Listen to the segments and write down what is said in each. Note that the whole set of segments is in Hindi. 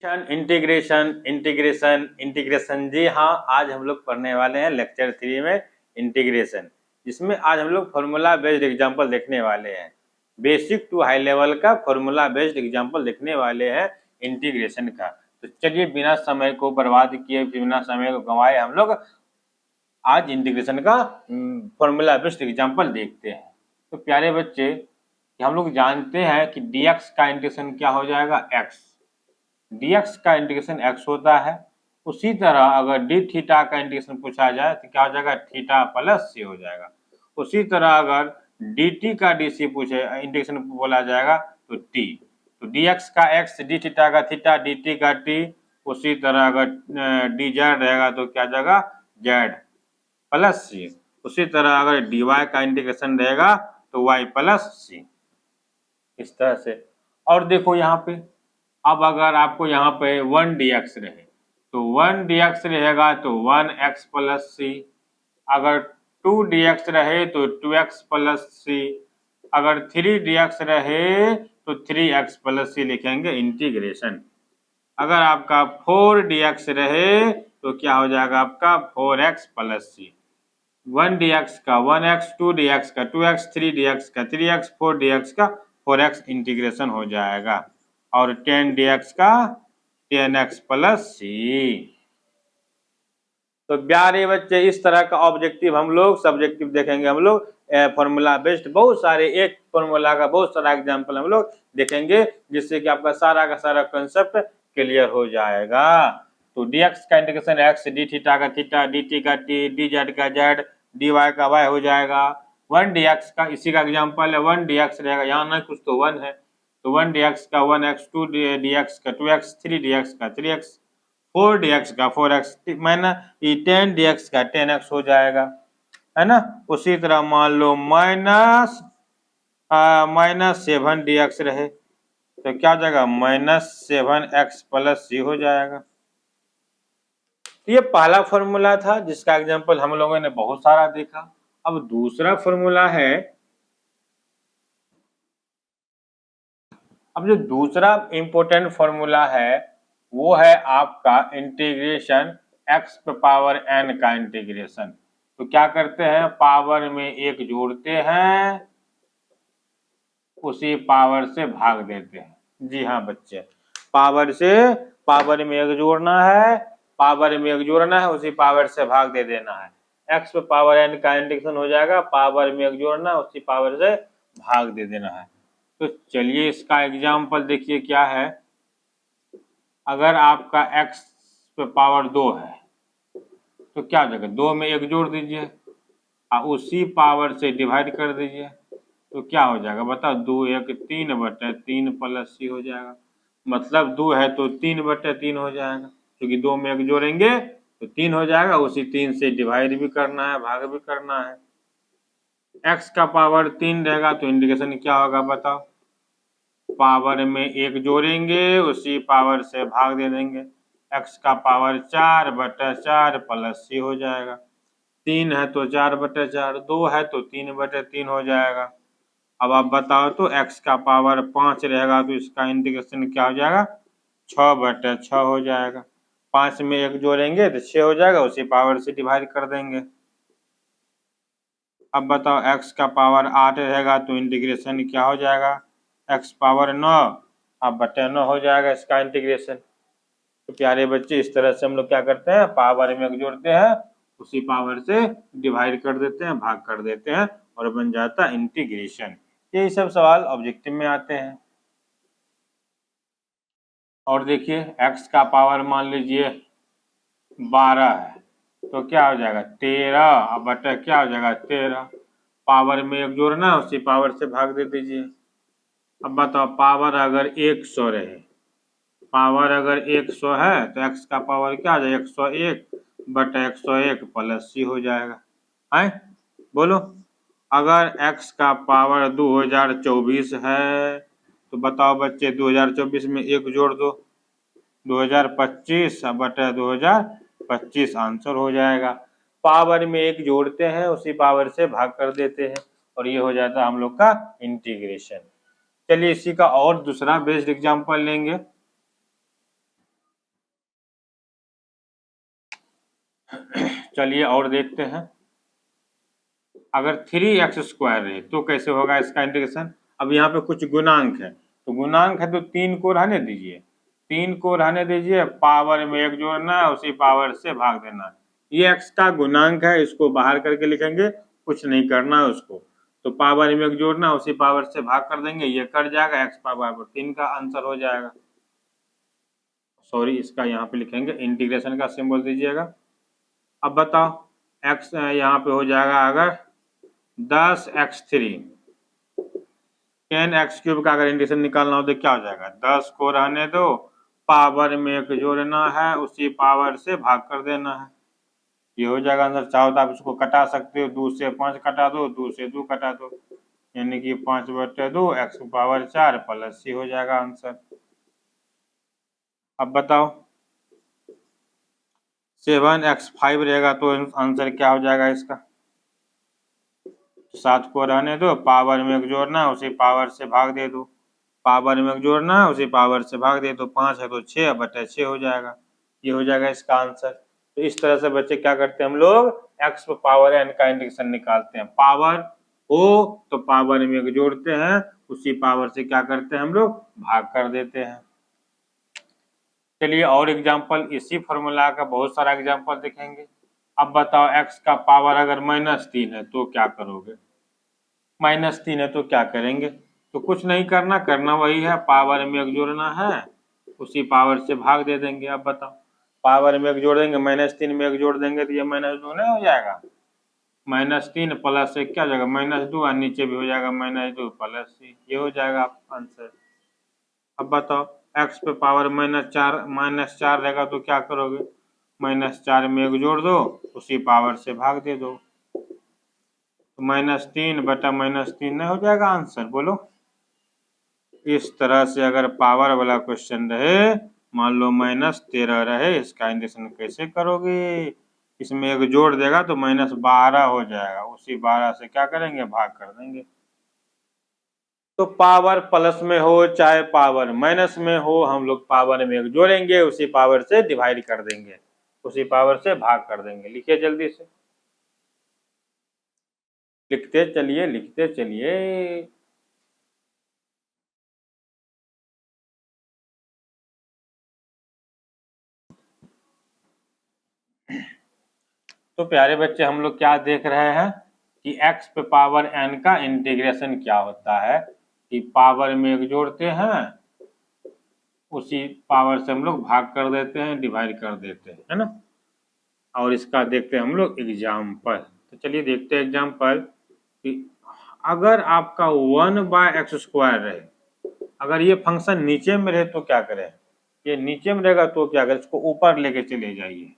इंटीग्रेशन इंटीग्रेशन इंटीग्रेशन जी हाँ, आज हम लोग पढ़ने वाले हैं लेक्चर 3 में इंटीग्रेशन, जिसमें आज हम लोग फॉर्मूला बेस्ड एग्जांपल देखने वाले हैं। बेसिक टू हाई लेवल का फॉर्मूला बेस्ड एग्जांपल देखने वाले हैं इंटीग्रेशन का। तो चलिए बिना समय को बर्बाद किए, बिना समय को गंवाए हम लोग आज इंटीग्रेशन का फॉर्मूला बेस्ड एग्जांपल देखते हैं। तो प्यारे बच्चे, हम लोग जानते हैं कि dx का इंटीग्रेशन क्या हो जाएगा, x। dx का इंटीग्रेशन x होता है। उसी तरह अगर d थीटा का इंटीग्रेशन पूछा जाए तो क्या हो जाएगा, थीटा प्लस c हो जाएगा। उसी तरह अगर dt का dc पूछे इंटीग्रेशन बोला जाएगा तो t। तो dx का x, d थीटा का थीटा, dt का t। उसी तरह अगर dz रहेगा तो क्या जाएगा, z प्लस c। उसी तरह अगर dy का इंटीग्रेशन रहेगा तो y प्लस c, इस तरह से। और देखो यहाँ पे, अब अगर आपको यहाँ पे 1 dx रहे तो 1 dx रहेगा तो 1x प्लस c। अगर 2 dx रहे तो 2x प्लस c। अगर 3 dx रहे तो 3x प्लस c लिखेंगे इंटीग्रेशन। अगर आपका 4 dx रहे तो क्या हो जाएगा आपका 4x प्लस c। 1 dx का 1x, 2 dx का 2x, 3 dx का 3x, 4 dx का 4x इंटीग्रेशन हो जाएगा। और 10 dx का 10x प्लस c। तो प्यारे बच्चे, इस तरह का ऑब्जेक्टिव हम लोग सब्जेक्टिव देखेंगे। हम लोग फॉर्मूला बेस्ड बहुत सारे, एक फॉर्मूला का बहुत सारा एग्जांपल हम लोग देखेंगे, जिससे कि आपका सारा का सारा कंसेप्ट क्लियर हो जाएगा। तो dx का इंटीग्रेशन x, d थीटा का थीटा, dt का t, dz का z, dy का y हो जाएगा। 1 dx का इसी का एग्जांपल है, 1 dx रहेगा, यहाँ ना कुछ तो 1 है तो 1 dx का 1x, 2 dx का 2x, 3 dx का 3x, 4 dx का 4x, मैंने 10 dx का 10x हो जाएगा, है ना। उसी तरह मान लो माइनस 7 dx रहे तो क्या हो जाएगा, -7x प्लस c हो जाएगा। ये पहला फॉर्मूला था जिसका एग्जांपल हम लोगों ने बहुत सारा देखा। अब दूसरा फॉर्मूला है, अब जो दूसरा इंपॉर्टेंट फॉर्मूला है वो है आपका इंटीग्रेशन x पावर n का इंटीग्रेशन। तो क्या करते हैं, पावर में एक जोड़ते हैं, उसी पावर से भाग देते हैं। जी हाँ बच्चे, पावर से पावर में एक जोड़ना है, पावर में एक जोड़ना है, उसी पावर से भाग दे देना है। x पावर n का इंटीग्रेशन हो जाएगा, पावर में एक जोड़ना, उसी पावर से भाग दे देना है। तो चलिए इसका एग्जाम्पल देखिए क्या है। अगर आपका x पावर 2 है तो क्या हो जाएगा, 2 में एक जोड़ दीजिए और उसी पावर से डिवाइड कर दीजिए तो क्या हो जाएगा बताओ, 2 1 3/3 प्लस c हो जाएगा। मतलब 2 है तो 3/3 हो जाएगा, क्योंकि 2 में एक जोड़ेंगे तो 3 हो जाएगा, उसी 3 से डिवाइड भी करना है, भाग भी करना है। x का पावर 3 रहेगा तो इंटीग्रेशन क्या होगा बताओ, पावर में एक जोड़ेंगे, उसी पावर से भाग दे देंगे। x का पावर 4/4 प्लस c हो जाएगा। 3 है तो 4/4, 2 है तो 3/3 हो जाएगा। अब आप बताओ तो x का पावर 5 रहेगा तो इसका इंटीग्रेशन क्या हो जाएगा, 6/6 हो जाएगा। 5 में एक जोड़ेंगे तो 6 हो जाएगा, उसी पावर से डिवाइड कर देंगे। अब बताओ x का पावर 8 रहेगा तो इंटीग्रेशन क्या हो जाएगा, x पावर 9 अब बटे 9 हो जाएगा इसका इंटीग्रेशन। तो प्यारे बच्चे, इस तरह से हम लोग क्या करते हैं, पावर में एक जोड़ते हैं, उसी पावर से डिवाइड कर देते हैं, भाग कर देते हैं और बन जाता है इंटीग्रेशन। यही सब सवाल ऑब्जेक्टिव में आते हैं। और देखिए x का पावर मान लीजिए 12 है तो क्या हो जाएगा 13 अब बटे क्या हो जाएगा 13, पावर में एक जोड़ना, उसी पावर से भाग दे दीजिए। अब बताओ पावर अगर 100 रहे, पावर अगर 100 है तो x का पावर क्या हो जाएगा, 101/101 प्लस c हो जाएगा। है बोलो, अगर x का पावर 2024 है तो बताओ बच्चे 2024 में एक जोड़ दो, 2025/2025 आंसर हो जाएगा। पावर में एक जोड़ते हैं, उसी पावर से भाग कर देते हैं और ये हो जाता है हम लोग का इंटीग्रेशन। चलिए इसी का और दूसरा बेस्ड एग्जांपल लेंगे। चलिए और देखते हैं। अगर 3x² है तो कैसे होगा इसका इंटीग्रेशन। अब यहाँ पे कुछ गुणांक है, तो गुणांक है तो 3 को रहने दीजिए, 3 को रहने दीजिए, पावर में 1 जोड़ना है, उसी पावर से भाग देना है। ये x का गुणांक है, इसको बाहर करके लिखेंगे, कुछ नहीं करना है उसको। तो पावर में 1 जोड़ना, उसी पावर से भाग कर देंगे, ये कट जाएगा, x पावर 3 का आंसर हो जाएगा। सॉरी, इसका यहाँ पे लिखेंगे, इंटीग्रेशन का सिंबल दीजिएगा। अब बताओ x यहाँ पे हो जाएगा अगर 10x3 10x³ का अगर इंटीग्रेशन निकालना हो तो क्या हो जाएगा, 10 को रहने दो, पावर में 1 जोड़ना है, उसी पावर से भाग कर देना है, ये हो जाएगा आंसर। चाहो तो आप इसको कटा सकते हो, 2 से 5 कटा दो, 2 से 2 कटा दो, यानी कि 5/2 x⁴ प्लस c हो जाएगा आंसर। अब बताओ 7x5 रहेगा तो आंसर क्या हो जाएगा इसका, 7 को रहने दो, पावर में 1 जोड़ना, उसी पावर से भाग दे दो, पावर में 1 जोड़ना, उसी पावर से भाग दे दो, 5 है तो 6/6 हो जाएगा, ये हो जाएगा इसका आंसर। तो इस तरह से बच्चे क्या करते हैं, हम लोग x पावर n का इंटीग्रेशन निकालते हैं। पावर हो तो पावर में 1 जोड़ते हैं, उसी पावर से क्या करते हैं हम लोग, भाग कर देते हैं। चलिए और एग्जाम्पल, इसी फॉर्मूला का बहुत सारा एग्जाम्पल देखेंगे। अब बताओ x का पावर अगर -3 है तो क्या करोगे, -3 है तो क्या करेंगे, तो कुछ नहीं करना, करना वही है, पावर में 1 जोड़ना है, उसी पावर से भाग दे देंगे। अब बताओ पावर में 1 जोड़ देंगे, -3 में 1 जोड़ देंगे तो ये -2 नहीं हो जाएगा, -3 प्लस 1 क्या हो जाएगा, -2, और नीचे भी हो जाएगा -2 प्लस c, ये हो जाएगा आपका आंसर। अब बताओ x पे पावर -4 रहेगा तो क्या करोगे, -4 में 1 जोड़ दो, उसी पावर से भाग दे दो, तो -3/-3 नहीं हो जाएगा आंसर, बोलो। इस तरह से अगर पावर वाला क्वेश्चन रहे, मान लो -13 रहे, इसका इंटीग्रेशन कैसे करोगे, इसमें 1 जोड़ देगा तो -12 हो जाएगा, उसी 12 से क्या करेंगे, भाग कर देंगे। तो पावर प्लस में हो चाहे पावर माइनस में हो, हम लोग पावर में 1 जोड़ेंगे, उसी पावर से डिवाइड कर देंगे, उसी पावर से भाग कर देंगे। लिखिए जल्दी से, लिखते चलिए, लिखते चलिए। तो प्यारे बच्चे हम लोग क्या देख रहे हैं कि x पे पावर n का इंटीग्रेशन क्या होता है, कि पावर में 1 जोड़ते हैं, उसी पावर से हम लोग भाग कर देते हैं, डिवाइड कर देते हैं, है ना। और इसका देखते हैं हम लोग एग्जाम्पल। तो चलिए देखते हैं एग्जाम्पल कि अगर आपका 1/x² रहे, अगर ये फंक्शन नीचे में रहे तो क्या करें, ये नीचे में रहेगा तो क्या करें, इसको ऊपर लेके चले जाइए,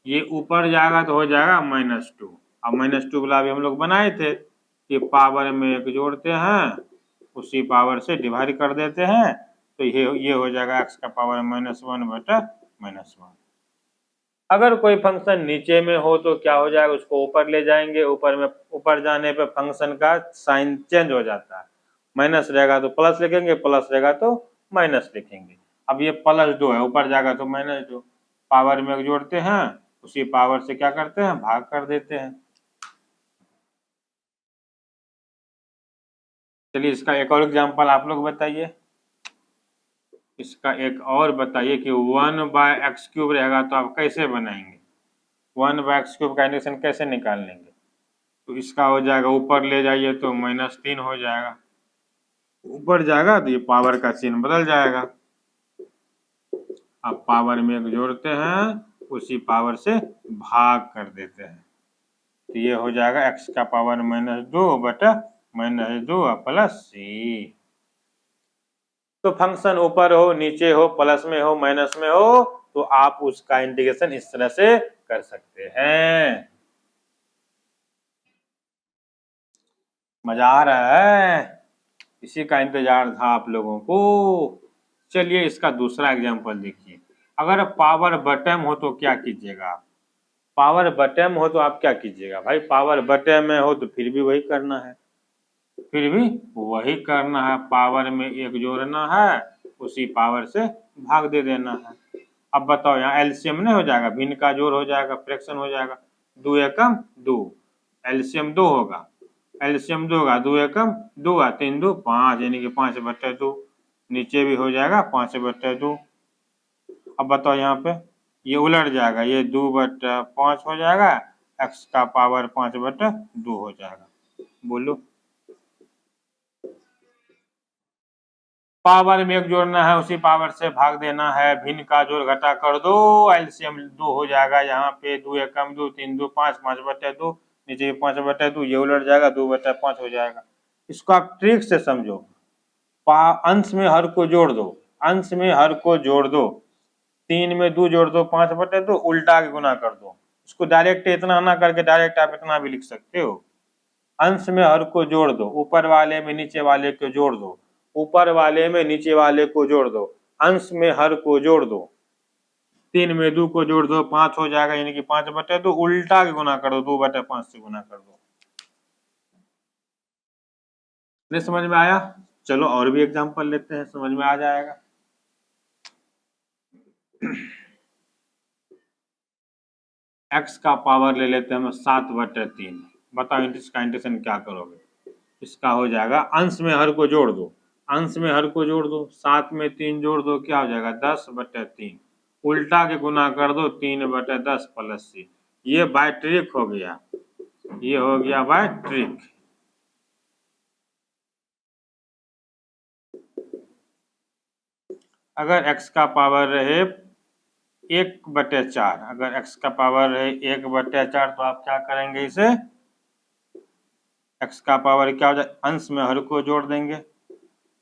ये ऊपर जाएगा तो हो जाएगा -2। अब -2 वाला भी हम लोग बनाए थे कि पावर में 1 जोड़ते हैं, उसी पावर से डिवाइड कर देते हैं, तो ये हो जाएगा x का पावर -1/-1। अगर कोई फंक्शन नीचे में हो तो क्या हो जाएगा, उसको ऊपर ले जाएंगे, ऊपर जाने पे फंक्शन का साइन चेंज हो जाता है, माइनस रहेगा तो प्लस लिखेंगे, प्लस रहेगा तो माइनस लिखेंगे। अब ये +2 है, ऊपर जाएगा तो -2, पावर में 1 जोड़ते हैं, उसी पावर से क्या करते हैं, भाग कर देते हैं। चलिए इसका एक और एग्जांपल आप लोग बताइए, इसका एक और बताइए कि 1/x³ रहेगा तो आप कैसे बनाएंगे, 1/x³ का इंटीग्रेशन कैसे निकाल लेंगे। तो इसका हो जाएगा, ऊपर ले जाइए तो -3 हो जाएगा, ऊपर जाएगा तो ये पावर का चिन्ह बदल जाएगा। अब पावर में 1 जोड़ते हैं, उसी पावर से भाग कर देते हैं, तो ये हो जाएगा x का पावर -2/-2 प्लस c। तो फंक्शन ऊपर हो, नीचे हो, प्लस में हो, माइनस में हो, तो आप उसका इंटीग्रेशन इस तरह से कर सकते हैं। मजा आ रहा है, इसी का इंतजार था आप लोगों को। चलिए इसका दूसरा एग्जांपल देखिए, अगर पावर बटम हो तो क्या कीजिएगा, पावर बटम हो तो आप क्या कीजिएगा भाई, पावर बटम में हो तो फिर भी वही करना है, फिर भी वही करना है, पावर में 1 जोड़ना है, उसी पावर से भाग दे देना है। अब बताओ यहाँ एलसीएम नहीं हो जाएगा, भिन्न का जोड़ हो जाएगा, फ्रैक्शन हो जाएगा, 2 एकम 2, एलसीएम 2 होगा, एलसीएम 2 होगा, 2 एकम 2 आ 3 2 5, यानी कि 5/2, नीचे भी हो जाएगा 5/2। अब बताओ यहाँ पे ये उलट जाएगा, ये 2/5 हो जाएगा, x का पावर 5/2 हो जाएगा। बोलो पावर में एक जोड़ना है, उसी पावर से भाग देना है, भिन्न का जोड़ घटा कर दो, एलसीएम 2 हो जाएगा। यहाँ पे 2 एकम 2 3 2 5, 5/2, नीचे 5/2, ये उलट जाएगा 2/5 हो जाएगा। इसको आप ट्रिक से समझो, अंश में हर को जोड़ दो, अंश में हर को जोड़ दो, 3 में 2 जोड़ दो 5/2, उल्टा के गुना कर दो। इसको डायरेक्ट इतना ना करके डायरेक्ट आप इतना भी लिख सकते हो। अंश में हर को जोड़ दो, ऊपर वाले में नीचे वाले को जोड़ दो, ऊपर वाले में नीचे वाले को जोड़ दो, अंश में हर को जोड़ दो, 3 में 2 को जोड़ दो 5 हो जाएगा, यानी कि 5/2, उल्टा के गुना कर दो, 2/5 से गुना कर दो। नहीं समझ में आया? चलो और भी एग्जांपल लेते हैं, समझ में आ जाएगा। x का पावर ले लेते हैं हम 7/3। बताओ इसका इंटीग्रेशन क्या करोगे? इसका हो जाएगा, अंश में हर को जोड़ दो, अंश में हर को जोड़ दो, 7 में 3 जोड़ दो, क्या हो जाएगा 10/3, उल्टा के गुना कर दो 3/10 प्लस c। ये बाय ट्रिक हो गया, ये हो गया बाय ट्रिक। अगर x का पावर रहे 1/4, अगर x का पावर रहे 1/4, तो आप क्या करेंगे, इसे x का पावर क्या हो जाए, अंश में हर को जोड़ देंगे,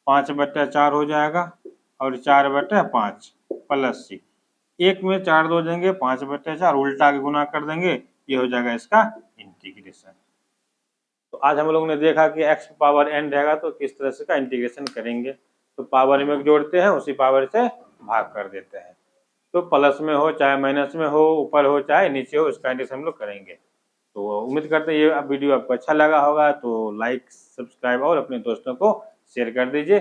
5/4 हो जाएगा, और 4/5 प्लस c, 1 में 4 दो देंगे 5/4, उल्टा के गुना कर देंगे, ये हो जाएगा इसका इंटीग्रेशन। तो आज हम लोग ने देखा कि x पावर n रहेगा तो किस तरह से का इंटीग्रेशन करेंगे। तो पावर में जोड़ते हैं, उसी पावर से भाग कर देते हैं। तो प्लस में हो चाहे माइनस में हो, ऊपर हो चाहे नीचे हो, इसका इंटीग्रेशन हम लोग करेंगे। तो उम्मीद करते हैं ये वीडियो आपको अच्छा लगा होगा, तो लाइक सब्सक्राइब और अपने दोस्तों को शेयर कर दीजिए।